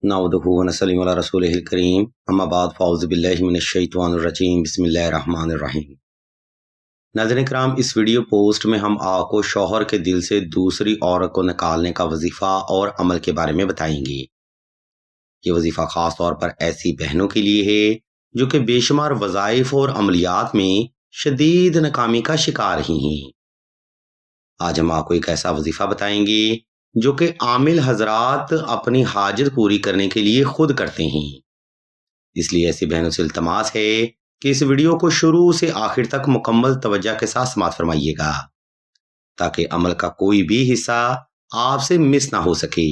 نعوذ ونسلم علی رسولہ الکریم اما بعد فاعوذ باللہ من الشیطان الرجیم بسم اللہ الرحمن الرحیم۔ ناظرین کرام، اس ویڈیو پوسٹ میں ہم آپ کو شوہر کے دل سے دوسری عورت کو نکالنے کا وظیفہ اور عمل کے بارے میں بتائیں گے۔ یہ وظیفہ خاص طور پر ایسی بہنوں کے لیے ہے جو کہ بے شمار وظائف اور عملیات میں شدید ناکامی کا شکار ہی ہیں۔ آج ہم آپ کو ایک ایسا وظیفہ بتائیں گے جو کہ عامل حضرات اپنی حاجت پوری کرنے کے لیے خود کرتے ہیں۔ اس لیے ایسی بہنوں سے التماس ہے کہ اس ویڈیو کو شروع سے آخر تک مکمل توجہ کے ساتھ سماعت فرمائیے گا تاکہ عمل کا کوئی بھی حصہ آپ سے مس نہ ہو سکے۔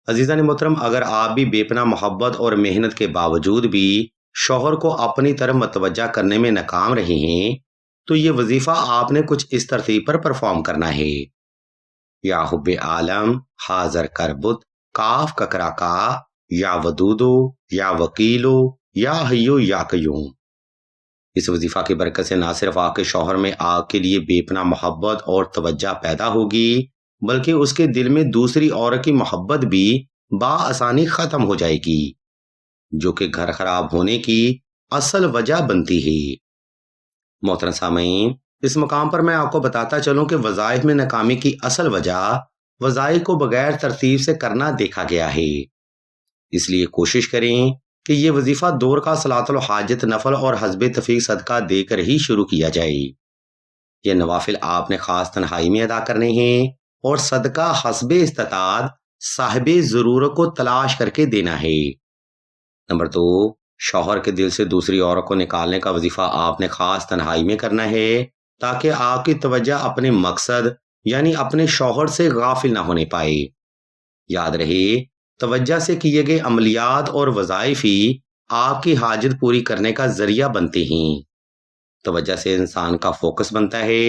عزیزان محترم، اگر آپ بھی بے پناہ محبت اور محنت کے باوجود بھی شوہر کو اپنی طرف متوجہ کرنے میں ناکام رہے ہیں تو یہ وظیفہ آپ نے کچھ اس ترتیب پر پرفارم کرنا ہے۔ یا حب عالم حاضر کربت کاف ککرا کا یا ودودو یا وکیلو یا حیو یا قیوم۔ اس وظیفہ کی برکت سے نہ صرف آپ کے شوہر میں آپ کے لیے بے پناہ محبت اور توجہ پیدا ہوگی بلکہ اس کے دل میں دوسری عورت کی محبت بھی بآسانی ختم ہو جائے گی، جو کہ گھر خراب ہونے کی اصل وجہ بنتی ہے۔ محترم سامعین، اس مقام پر میں آپ کو بتاتا چلوں کہ وظائف میں ناکامی کی اصل وجہ وظائف کو بغیر ترتیب سے کرنا دیکھا گیا ہے۔ اس لیے کوشش کریں کہ یہ وظیفہ دور کا صلاۃ الحاجت نفل اور حسب تفیق صدقہ دے کر ہی شروع کیا جائے۔ یہ نوافل آپ نے خاص تنہائی میں ادا کرنے ہیں اور صدقہ حسب استطاعت صاحب ضرورت کو تلاش کر کے دینا ہے۔ نمبر 2، شوہر کے دل سے دوسری عورت کو نکالنے کا وظیفہ آپ نے خاص تنہائی میں کرنا ہے تاکہ آپ کی توجہ اپنے مقصد یعنی اپنے شوہر سے غافل نہ ہونے پائے۔ یاد رہے، توجہ سے کیے گئے عملیات اور وظائف ہی آپ کی حاجت پوری کرنے کا ذریعہ بنتے ہیں۔ توجہ سے انسان کا فوکس بنتا ہے،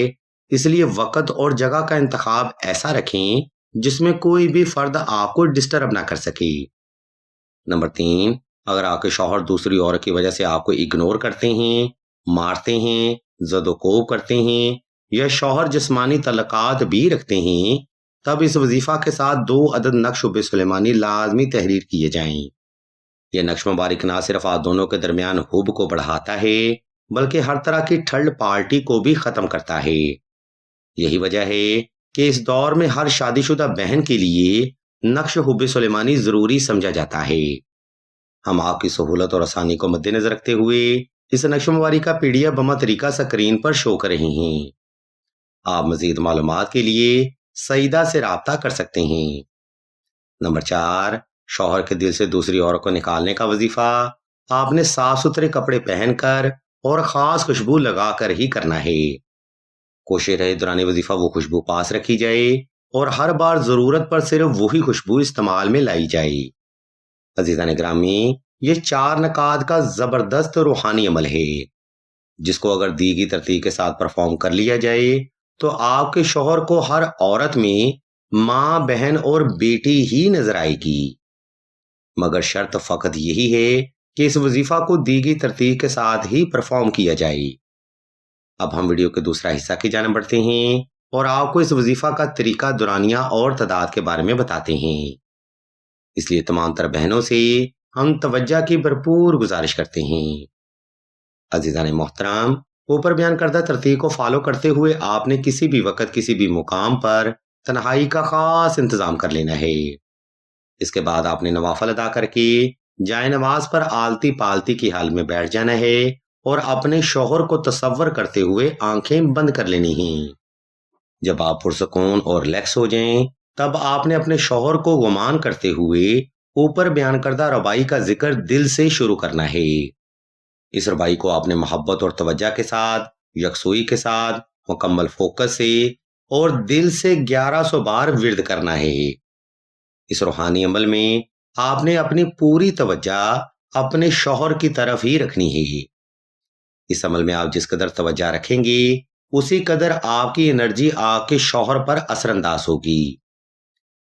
اس لیے وقت اور جگہ کا انتخاب ایسا رکھیں جس میں کوئی بھی فرد آپ کو ڈسٹرب نہ کر سکے۔ نمبر 3، اگر آپ کے شوہر دوسری عورت کی وجہ سے آپ کو اگنور کرتے ہیں، مارتے ہیں، زد و کوب کرتے ہیں یا شوہر جسمانی تعلقات بھی رکھتے ہیں، تب اس وظیفہ کے ساتھ 2 عدد نقش حب سلیمانی لازمی تحریر کیے جائیں۔ یہ نقش مبارک نہ صرف آپ دونوں کے درمیان حب کو بڑھاتا ہے بلکہ ہر طرح کی تھرڈ پارٹی کو بھی ختم کرتا ہے۔ یہی وجہ ہے کہ اس دور میں ہر شادی شدہ بہن کے لیے نقش حب سلیمانی ضروری سمجھا جاتا ہے۔ ہم آپ کی سہولت اور آسانی کو مد نظر رکھتے ہوئے اس نقش مبارک کا PDF بما طریقہ سکرین پر شو کر رہے ہیں۔ آپ مزید معلومات کے لیے سعیدہ سے رابطہ کر سکتے ہیں۔ نمبر 4، شوہر کے دل سے دوسری عورت کو نکالنے کا وظیفہ آپ نے صاف ستھرے کپڑے پہن کر اور خاص خوشبو لگا کر ہی کرنا ہے۔ کوشش رہے دوران وظیفہ وہ خوشبو پاس رکھی جائے اور ہر بار ضرورت پر صرف وہی خوشبو استعمال میں لائی جائے۔ عزیزان گرامی، یہ 4 نکات کا زبردست روحانی عمل ہے جس کو اگر دی گئی ترتیب کے ساتھ پرفارم کر لیا جائے تو آپ کے شوہر کو ہر عورت میں ماں، بہن اور بیٹی ہی نظر آئے گی، مگر شرط فقط یہی ہے کہ اس وظیفہ کو دی گئی ترتیب کے ساتھ ہی پرفارم کیا جائے۔ اب ہم ویڈیو کے دوسرا حصہ کی جانب بڑھتے ہیں اور آپ کو اس وظیفہ کا طریقہ، دورانیہ اور تعداد کے بارے میں بتاتے ہیں۔ اس لیے تمام تر بہنوں سے ہم توجہ کی بھرپور گزارش کرتے ہیں۔ عزیزان محترم، اوپر بیان کردہ ترتیب کو فالو کرتے ہوئے آپ نے کسی بھی وقت کسی بھی مقام پر تنہائی کا خاص انتظام کر لینا ہے۔ اس کے بعد آپ نے نوافل ادا کر کے جائے نماز پر آلتی پالتی کی حال میں بیٹھ جانا ہے اور اپنے شوہر کو تصور کرتے ہوئے آنکھیں بند کر لینی ہیں۔ جب آپ پرسکون اور ریلیکس ہو جائیں تب آپ نے اپنے شوہر کو گمان کرتے ہوئے اوپر بیان کردہ ربائی کا ذکر دل سے شروع کرنا ہے۔ اس ربائی کو آپ نے محبت اور توجہ کے ساتھ، یکسوئی کے ساتھ، مکمل فوکس سے اور دل سے 1100 بار ورد کرنا ہے۔ اس روحانی عمل میں آپ نے اپنی پوری توجہ اپنے شوہر کی طرف ہی رکھنی ہے۔ اس عمل میں آپ جس قدر توجہ رکھیں گے اسی قدر آپ کی انرجی آپ کے شوہر پر اثر انداز ہوگی۔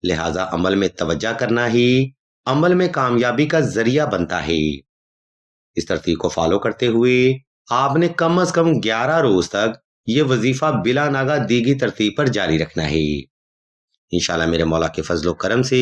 لہذا عمل میں توجہ کرنا ہی عمل میں کامیابی کا ذریعہ بنتا ہے۔ اس ترتیب کو فالو کرتے ہوئے آپ نے کم از کم 11 روز تک یہ وظیفہ بلا ناغہ دی گئی ترتیب پر جاری رکھنا ہے۔ انشاءاللہ میرے مولا کے فضل و کرم سے